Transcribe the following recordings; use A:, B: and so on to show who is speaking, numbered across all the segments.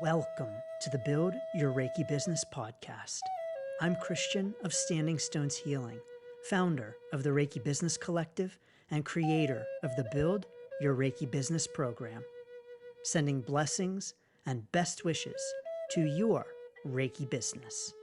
A: Welcome to the Build Your Reiki Business podcast. I'm Christian of Standing Stones Healing, founder of the Reiki Business Collective and creator of the Build Your Reiki Business program, sending blessings and best wishes to your Reiki business.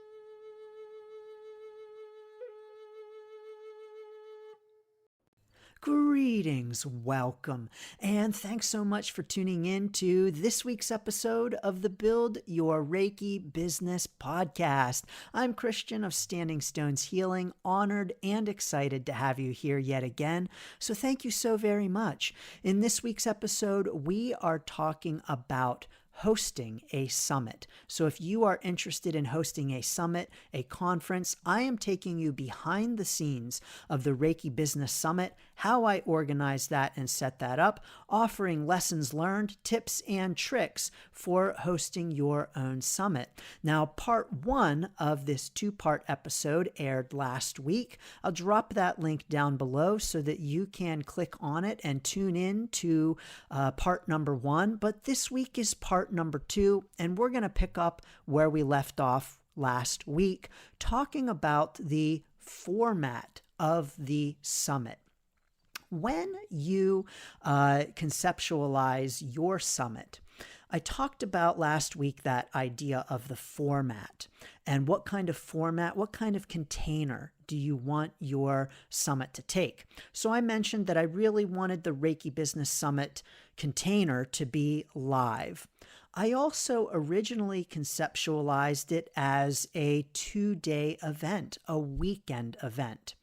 A: Greetings, welcome, and thanks so much for tuning in to this week's episode of the Build Your Reiki Business podcast. I'm Christian of Standing Stones Healing, honored and excited to have you here yet again, so thank you so very much. In this week's episode, we are talking about hosting a summit. So if you are interested in hosting a summit, a conference, I am taking you behind the scenes of the Reiki Business Summit, how I organize that and set that up, offering lessons learned, tips, and tricks for hosting your own summit. Now, part one of this two-part episode aired last week. I'll drop that link down below so that you can click on it and tune in to part number one. But this week is part number two, and we're going to pick up where we left off last week, talking about the format of the summit. When you conceptualize your summit, I talked about last week that idea of the format and what kind of format, what kind of container do you want your summit to take? So I mentioned that I really wanted the Reiki Business Summit container to be live. I also originally conceptualized it as a 2-day event, a weekend event.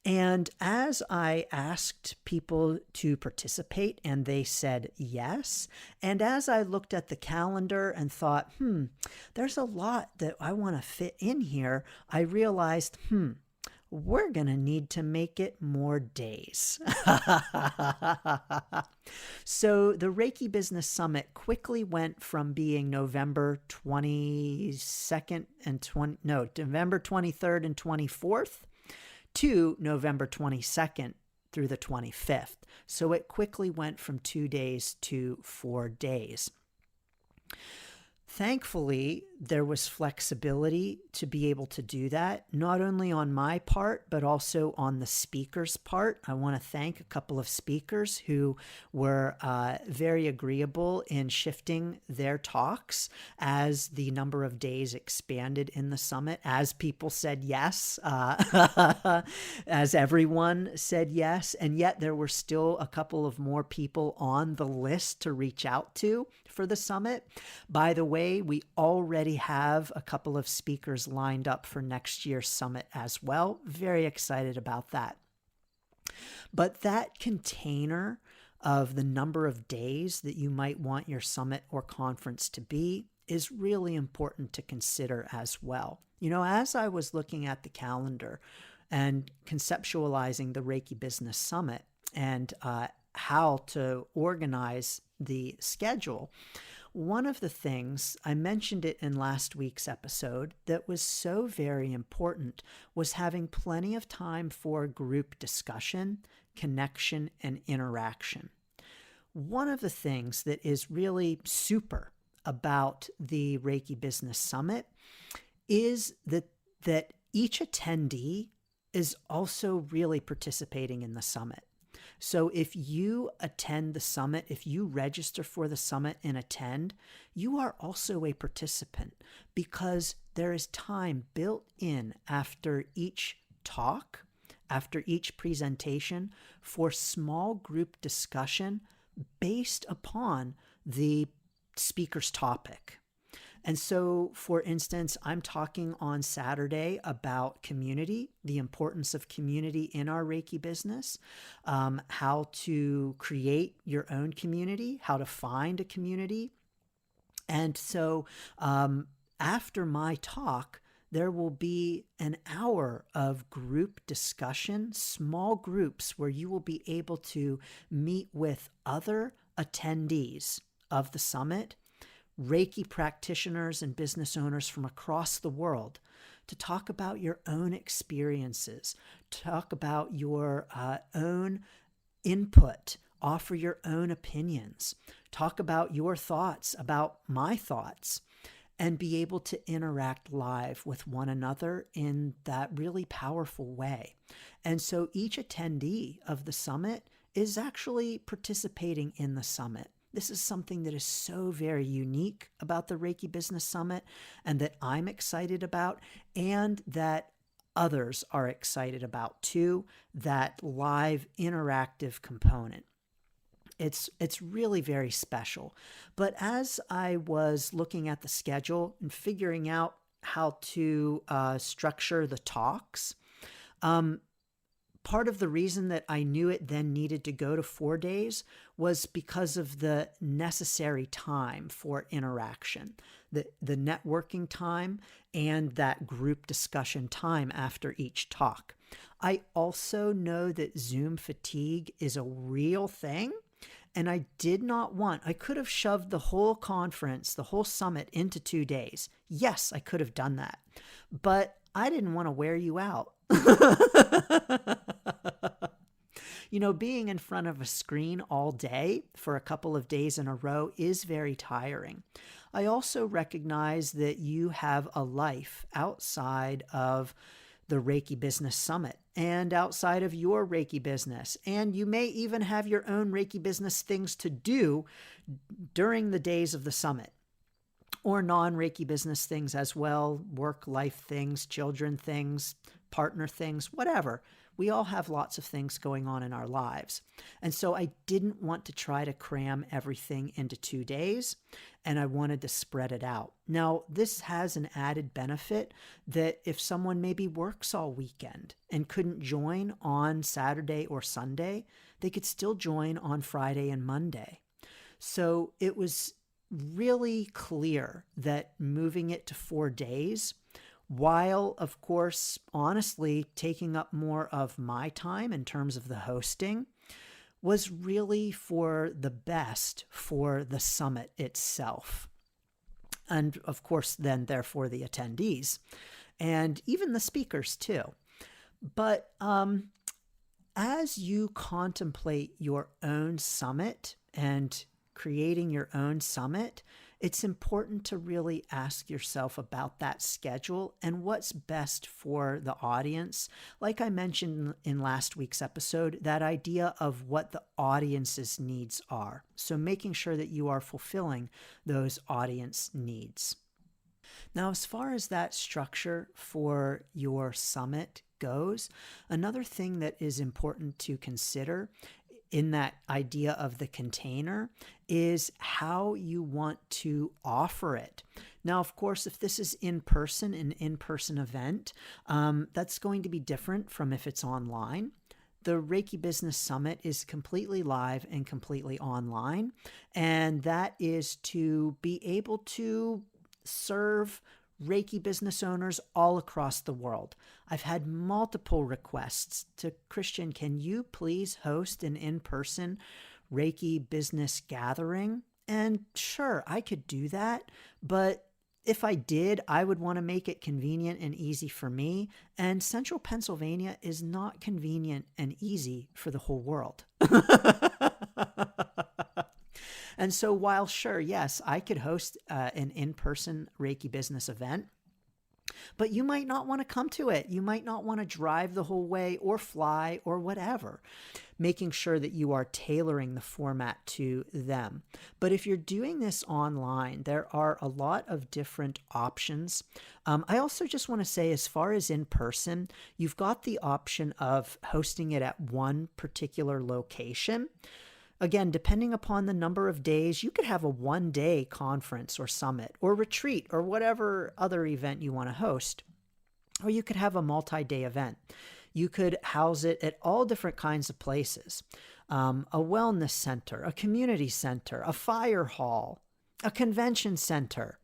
A: And as I asked people to participate and they said yes, and as I looked at the calendar and thought, there's a lot that I want to fit in here, I realized, we're going to need to make it more days. So the Reiki Business Summit quickly went from being November 23rd and 24th to November 22nd through the 25th. So it quickly went from 2 days to 4 days. Thankfully, there was flexibility to be able to do that, not only on my part, but also on the speaker's part. I want to thank a couple of speakers who were very agreeable in shifting their talks as the number of days expanded in the summit, as people said yes, as everyone said yes, and yet there were still a couple of more people on the list to reach out to for the summit. By the way, we already have a couple of speakers lined up for next year's summit as well. Very excited about that. But that container of the number of days that you might want your summit or conference to be is really important to consider as well. You know, as I was looking at the calendar and conceptualizing the Reiki Business Summit and how to organize the schedule, one of the things, I mentioned it in last week's episode, that was so very important was having plenty of time for group discussion, connection, and interaction. One of the things that is really super about the Reiki Business Summit is that each attendee is also really participating in the summit. So if you attend the summit, if you register for the summit and attend, you are also a participant because there is time built in after each talk, after each presentation for small group discussion based upon the speaker's topic. And so, for instance, I'm talking on Saturday about community, the importance of community in our Reiki business, how to create your own community, how to find a community. And so after my talk, there will be an hour of group discussion, small groups where you will be able to meet with other attendees of the summit, Reiki practitioners and business owners from across the world, to talk about your own experiences, talk about your own input offer your own opinions, talk about your thoughts, about my thoughts, and be able to interact live with one another in that really powerful way. And so each attendee of the summit is actually participating in the summit. This is something that is so very unique about the Reiki Business Summit, and that I'm excited about, and that others are excited about too, that live interactive component. It's really very special. But as I was looking at the schedule and figuring out how to structure the talks, part of the reason that I knew it then needed to go to 4 days was because of the necessary time for interaction, the networking time, and that group discussion time after each talk. I also know that Zoom fatigue is a real thing. And I could have shoved the whole conference, the whole summit into 2 days. Yes, I could have done that. But I didn't want to wear you out. Being in front of a screen all day for a couple of days in a row is very tiring. I also recognize that you have a life outside of the Reiki Business Summit and outside of your Reiki business. And you may even have your own Reiki business things to do during the days of the summit, or non-Reiki business things as well, work life things, children things, partner things, whatever. We all have lots of things going on in our lives. And so I didn't want to try to cram everything into 2 days, and I wanted to spread it out. Now, this has an added benefit that if someone maybe works all weekend and couldn't join on Saturday or Sunday, they could still join on Friday and Monday. So it was really clear that moving it to 4 days, while, of course, honestly taking up more of my time in terms of the hosting, was really for the best for the summit itself. And, of course, then, therefore, the attendees and even the speakers, too. But as you contemplate your own summit and creating your own summit, it's important to really ask yourself about that schedule and what's best for the audience. Like I mentioned in last week's episode, that idea of what the audience's needs are. So making sure that you are fulfilling those audience needs. Now, as far as that structure for your summit goes, another thing that is important to consider in that idea of the container is how you want to offer it. Now, of course, if this is an in-person event, that's going to be different from if it's online. The Reiki Business Summit is completely live and completely online, and that is to be able to serve Reiki business owners all across the world. I've had multiple requests to, Christian, can you please host an in-person Reiki business gathering? And sure, I could do that, but if I did, I would want to make it convenient and easy for me, and Central Pennsylvania is not convenient and easy for the whole world. And so while sure, yes, I could host an in-person Reiki business event, but you might not want to come to it. You might not want to drive the whole way or fly or whatever, making sure that you are tailoring the format to them. But if you're doing this online, there are a lot of different options. I also just want to say, as far as in person, you've got the option of hosting it at one particular location. Again, depending upon the number of days, you could have a one-day conference or summit or retreat or whatever other event you want to host. Or you could have a multi-day event. You could house it at all different kinds of places. A wellness center, a community center, a fire hall, a convention center,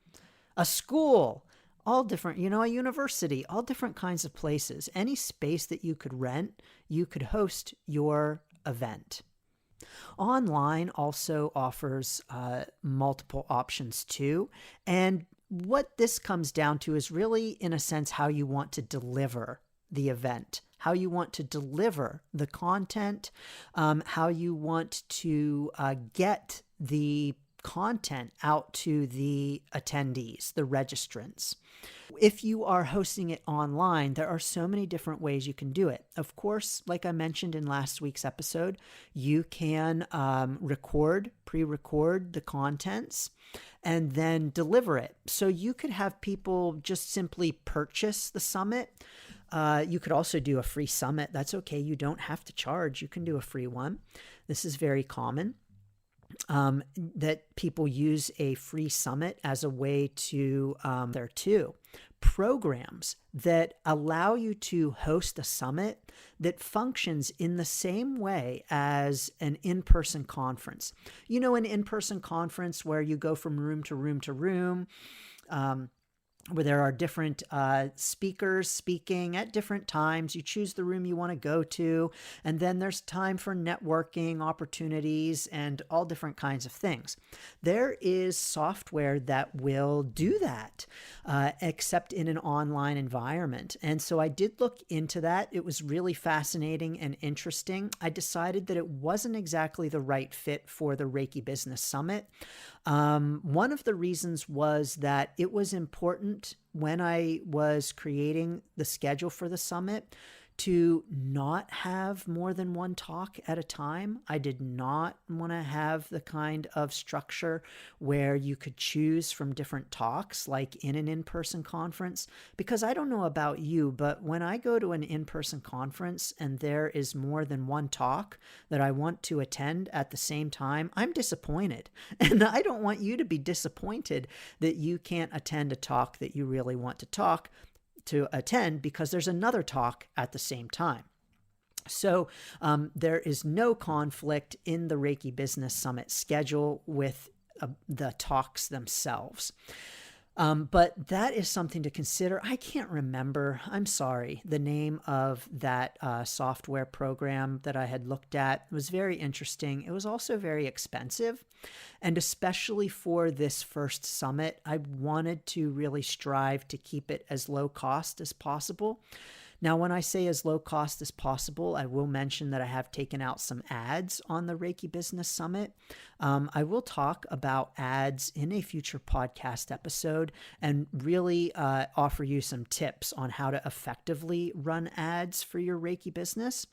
A: a school, all different, a university, all different kinds of places. Any space that you could rent, you could host your event. Online also offers multiple options too. And what this comes down to is really, in a sense, how you want to deliver the event, how you want to deliver the content, how you want to get the content out to the attendees, the registrants. If you are hosting it online, there are so many different ways you can do it. Of course, like I mentioned in last week's episode, you can pre-record the contents and then deliver it. So you could have people just simply purchase the summit. You could also do a free summit. That's okay. You don't have to charge. You can do a free one. This is very common. That people use a free summit as a way to, there are two programs that allow you to host a summit that functions in the same way as an in-person conference. You know, an in-person conference where you go from room to room to room, where there are different speakers speaking at different times. You choose the room you want to go to, and then there's time for networking opportunities and all different kinds of things. There is software that will do that, except in an online environment. And so I did look into that. It was really fascinating and interesting. I decided that it wasn't exactly the right fit for the Reiki Business Summit. One of the reasons was that it was important when I was creating the schedule for the summit to not have more than one talk at a time. I did not want to have the kind of structure where you could choose from different talks like in an in-person conference, because I don't know about you, but when I go to an in-person conference and there is more than one talk that I want to attend at the same time, I'm disappointed. And I don't want you to be disappointed that you can't attend a talk that you really want to attend because there's another talk at the same time. So there is no conflict in the Reiki Business Summit schedule with the talks themselves. But that is something to consider. I can't remember, I'm sorry, the name of that software program that I had looked at. It was very interesting. It was also very expensive. And especially for this first summit, I wanted to really strive to keep it as low cost as possible. Now, when I say as low cost as possible, I will mention that I have taken out some ads on the Reiki Business Summit. I will talk about ads in a future podcast episode and really offer you some tips on how to effectively run ads for your Reiki business.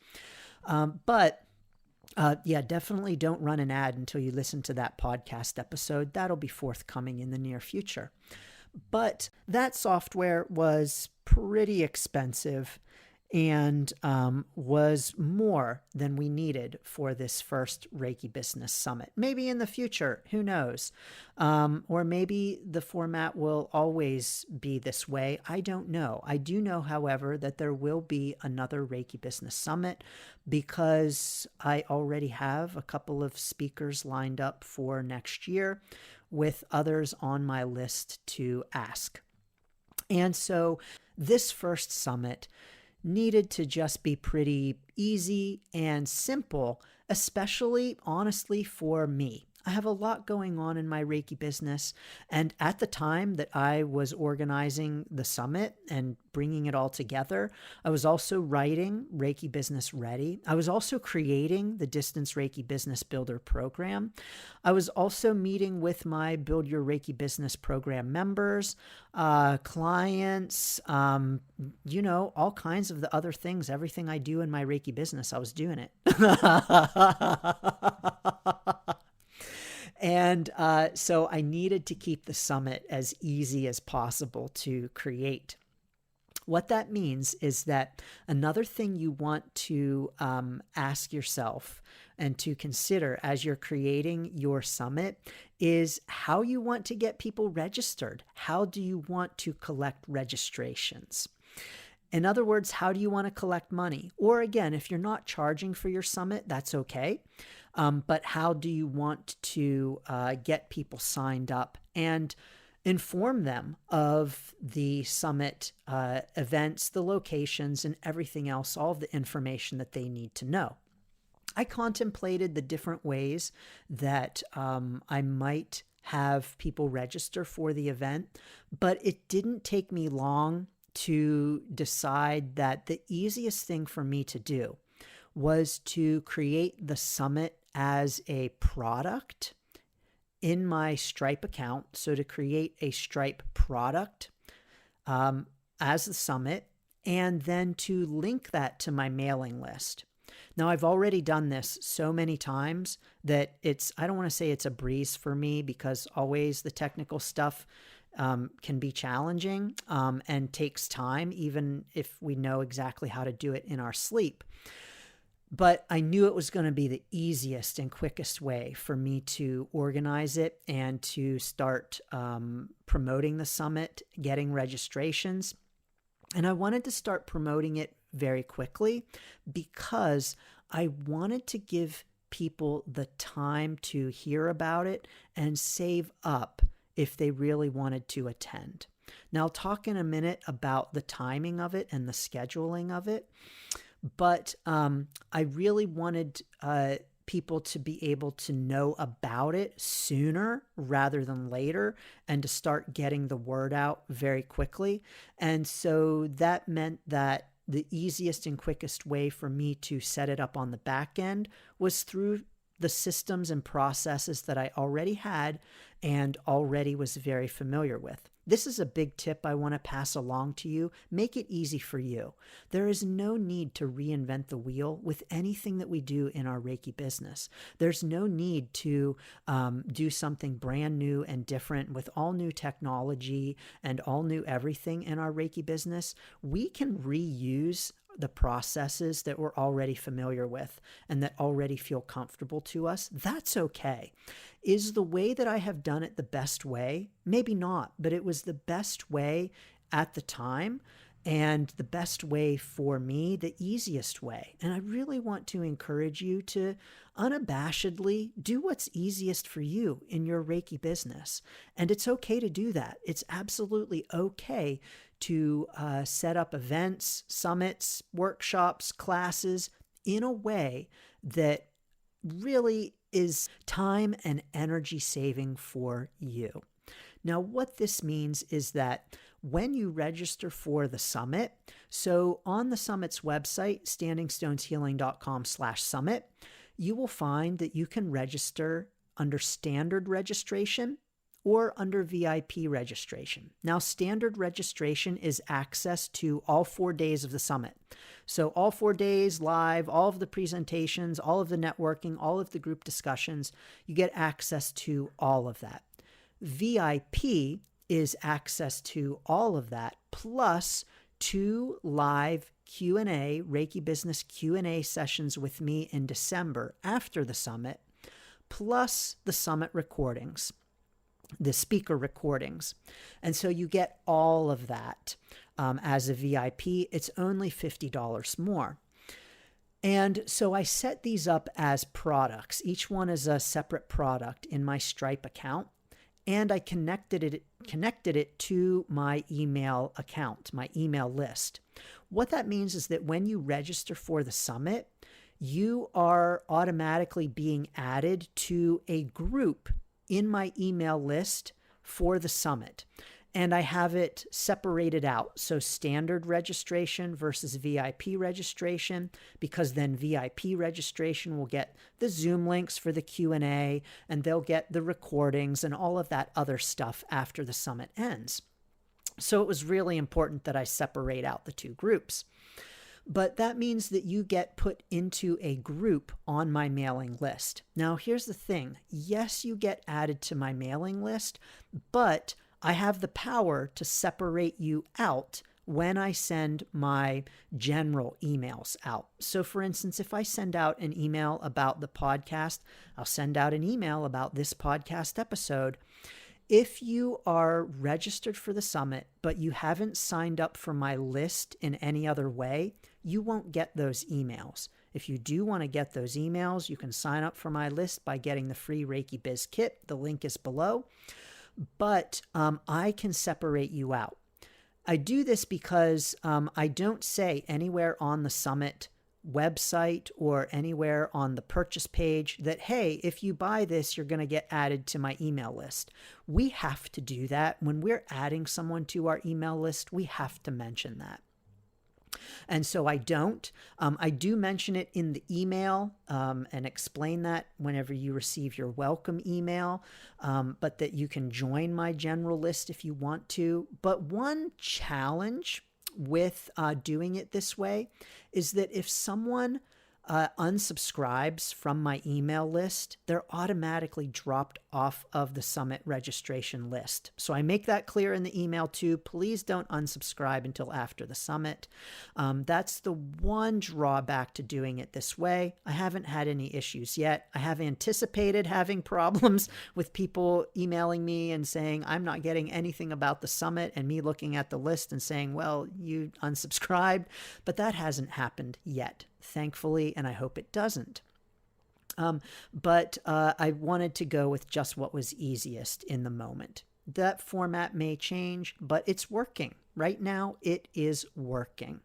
A: Definitely don't run an ad until you listen to that podcast episode. That'll be forthcoming in the near future. But that software was pretty expensive and was more than we needed for this first Reiki Business Summit. Maybe in the future, who knows? Or maybe the format will always be this way. I don't know. I do know, however, that there will be another Reiki Business Summit because I already have a couple of speakers lined up for next year, with others on my list to ask. And so this first summit needed to just be pretty easy and simple, especially honestly for me. I have a lot going on in my Reiki business, and at the time that I was organizing the summit and bringing it all together, I was also writing Reiki Business Ready. I was also creating the Distance Reiki Business Builder program. I was also meeting with my Build Your Reiki Business program members, clients, all kinds of the other things. Everything I do in my Reiki business, I was doing it. And so I needed to keep the summit as easy as possible to create. What that means is that another thing you want to ask yourself and to consider as you're creating your summit is how you want to get people registered. How do you want to collect registrations? In other words, how do you want to collect money? Or again, if you're not charging for your summit, that's okay. But how do you want to get people signed up and inform them of the summit events, the locations, and everything else, all of the information that they need to know? I contemplated the different ways that I might have people register for the event, but it didn't take me long to decide that the easiest thing for me to do was to create the summit as a product in my Stripe account. So to create a Stripe product as the summit, and then to link that to my mailing list. Now, I've already done this so many times that I don't want to say it's a breeze for me, because always the technical stuff can be challenging and takes time, even if we know exactly how to do it in our sleep. But I knew it was going to be the easiest and quickest way for me to organize it and to start promoting the summit, getting registrations. And I wanted to start promoting it very quickly because I wanted to give people the time to hear about it and save up if they really wanted to attend. Now, I'll talk in a minute about the timing of it and the scheduling of it. But I really wanted people to be able to know about it sooner rather than later, and to start getting the word out very quickly. And so that meant that the easiest and quickest way for me to set it up on the back end was through the systems and processes that I already had and already was very familiar with. This is a big tip I want to pass along to you. Make it easy for you. There is no need to reinvent the wheel with anything that we do in our Reiki business. There's no need to do something brand new and different with all new technology and all new everything in our Reiki business. We can reuse the processes that we're already familiar with and that already feel comfortable to us. That's okay. Is the way that I have done it the best way? Maybe not, but it was the best way at the time, and the best way for me, the easiest way. And I really want to encourage you to unabashedly do what's easiest for you in your Reiki business. And it's okay to do that. It's absolutely okay to set up events, summits, workshops, classes in a way that really is time and energy saving for you. Now, what this means is that when you register for the summit, so on the summit's website, standingstoneshealing.com/summit, you will find that you can register under standard registration or under VIP registration. Now, standard registration is access to all 4 days of the summit. So all 4 days live, all of the presentations, all of the networking, all of the group discussions, you get access to all of that. VIP is access to all of that, plus 2 live Q&A, Reiki Business Q&A sessions with me in December after the summit, plus the summit recordings, the speaker recordings. And so you get all of that as a VIP. It's only $50 more. And so I set these up as products. Each one is a separate product in my Stripe account. And I connected it to my email account, my email list. What that means is that when you register for the summit, you are automatically being added to a group in my email list for the summit. And I have it separated out. So standard registration versus VIP registration, because then VIP registration will get the Zoom links for the Q&A, and they'll get the recordings and all of that other stuff after the summit ends. So it was really important that I separate out the 2 groups. But that means that you get put into a group on my mailing list. Now, here's the thing. Yes, you get added to my mailing list, but I have the power to separate you out when I send my general emails out. So for instance, if I send out an email about the podcast, I'll send out an email about this podcast episode. If you are registered for the summit, but you haven't signed up for my list in any other way, you won't get those emails. If you do want to get those emails, you can sign up for my list by getting the free Reiki Biz Kit. The link is below. But I can separate you out. I do this because I don't say anywhere on the summit website or anywhere on the purchase page that, hey, if you buy this, you're going to get added to my email list. We have to do that. When we're adding someone to our email list, we have to mention that. And so I don't. I do mention it in the email and explain that whenever you receive your welcome email, but that you can join my general list if you want to. But one challenge with doing it this way is that if someone unsubscribes from my email list, they're automatically dropped off of the summit registration list. So I make that clear in the email too. Please don't unsubscribe until after the summit. That's the one drawback to doing it this way. I haven't had any issues yet. I have anticipated having problems with people emailing me and saying, I'm not getting anything about the summit, and me looking at the list and saying, well, you unsubscribed, but that hasn't happened yet, thankfully, and I hope it doesn't. But I wanted to go with just what was easiest in the moment. That format may change, but it's working. Right now, it is working.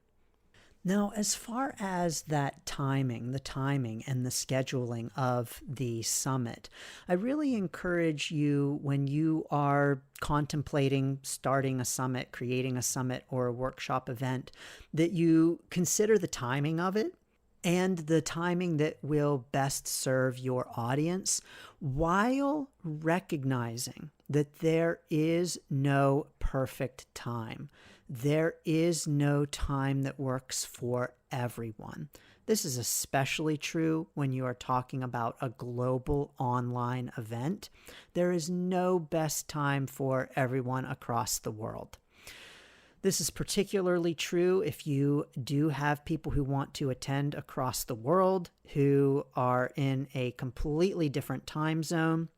A: Now, as far as that timing, the timing and the scheduling of the summit, I really encourage you, when you are contemplating starting a summit, creating a summit or a workshop event, that you consider the timing of it and the timing that will best serve your audience, while recognizing that there is no perfect time. There is no time that works for everyone. This is especially true when you are talking about a global online event. There is no best time for everyone across the world. This is particularly true if you do have people who want to attend across the world, who are in a completely different time zone,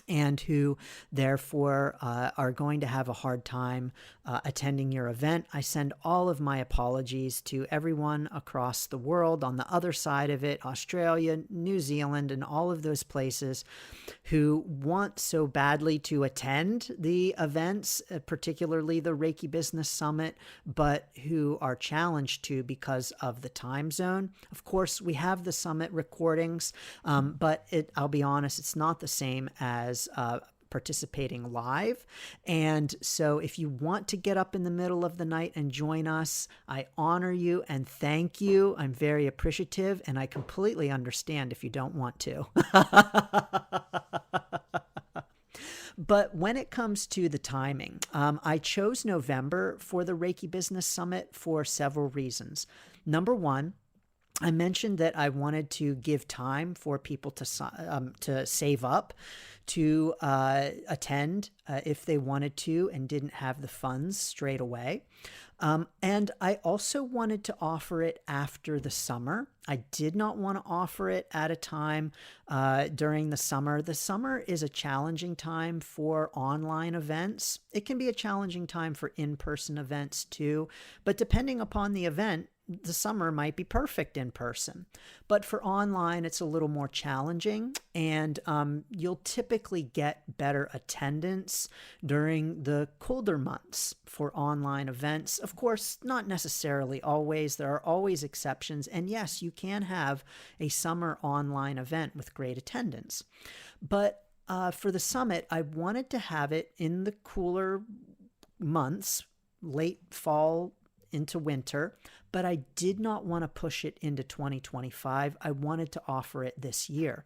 A: and who therefore are going to have a hard time attending your event. I send all of my apologies to everyone across the world on the other side of it, Australia, New Zealand, and all of those places who want so badly to attend the events, particularly the Reiki Business Summit, but who are challenged to because of the time zone. Of course, we have the summit recordings, but I'll be honest, it's not the same as participating live. And so if you want to get up in the middle of the night and join us, I honor you and thank you. I'm very appreciative, and I completely understand if you don't want to. But when it comes to the timing, I chose November for the Reiki Business Summit for several reasons. Number one, I mentioned that I wanted to give time for people to save up to attend if they wanted to and didn't have the funds straight away. And I also wanted to offer it after the summer. I did not want to offer it at a time during the summer. The summer is a challenging time for online events. It can be a challenging time for in-person events too, but depending upon the event, the summer might be perfect in person. But for online, it's a little more challenging, and you'll typically get better attendance during the colder months for online events. Of course, not necessarily always. There are always exceptions. And yes, you can have a summer online event with great attendance. But for the summit, I wanted to have it in the cooler months, late fall into winter, but I did not want to push it into 2025. I wanted to offer it this year.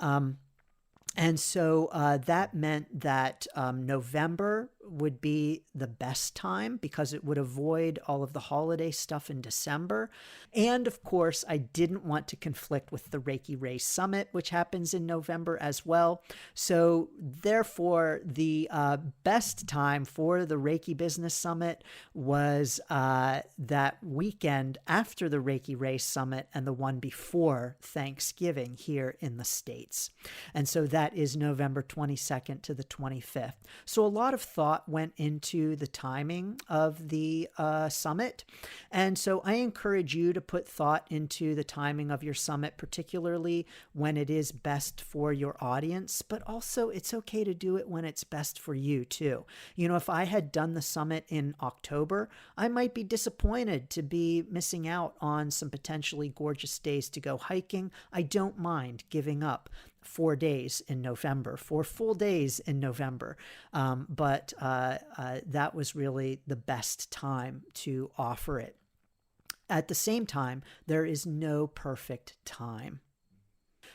A: And so that meant that November would be the best time because it would avoid all of the holiday stuff in December. And of course, I didn't want to conflict with the Reiki Race Summit, which happens in November as well. So therefore, the best time for the Reiki Business Summit was that weekend after the Reiki Race Summit and the one before Thanksgiving here in the States. And so that is November 22nd to the 25th. So a lot of thought thought went into the timing of the summit. And so I encourage you to put thought into the timing of your summit, particularly when it is best for your audience, but also it's okay to do it when it's best for you too. You know, if I had done the summit in October, I might be disappointed to be missing out on some potentially gorgeous days to go hiking. I don't mind giving up 4 days in November, 4 full days in November. But that was really the best time to offer it. At the same time, there is no perfect time.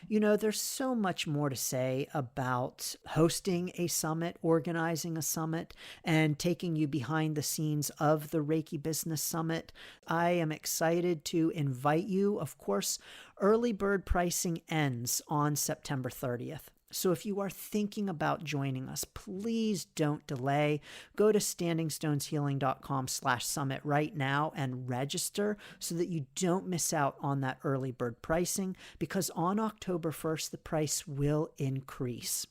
A: You know, there's so much more to say about hosting a summit, organizing a summit, and taking you behind the scenes of the Reiki Business Summit. I am excited to invite you. Of course, early bird pricing ends on September 30th. So if you are thinking about joining us, please don't delay. Go to standingstoneshealing.com/summit right now and register so that you don't miss out on that early bird pricing, because on October 1st, the price will increase.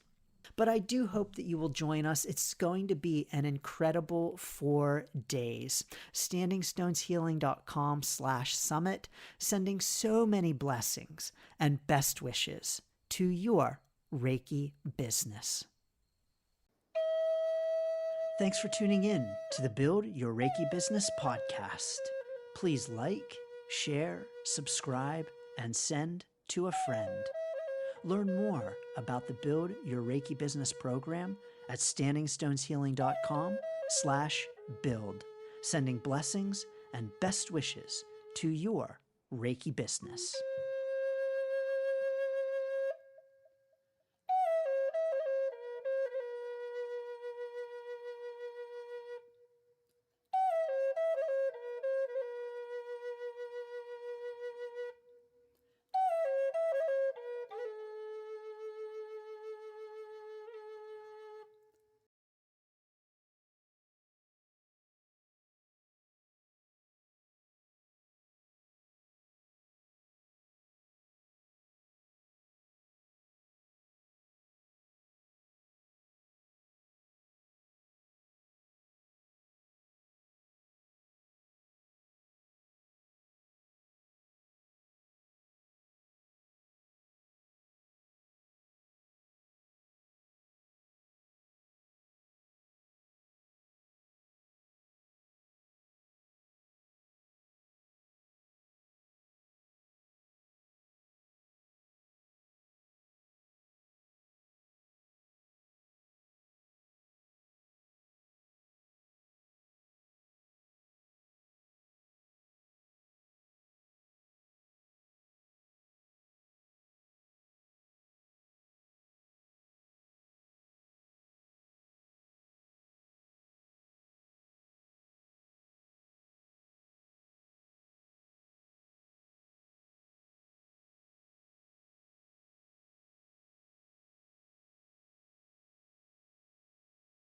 A: But I do hope that you will join us. It's going to be an incredible 4 days. standingstoneshealing.com/summit, sending so many blessings and best wishes to your Reiki business. Thanks for tuning in to the Build Your Reiki Business podcast. Please like, share, subscribe, and send to a friend. Learn more about the Build Your Reiki Business program at standingstoneshealing.com/build, sending blessings and best wishes to your Reiki business.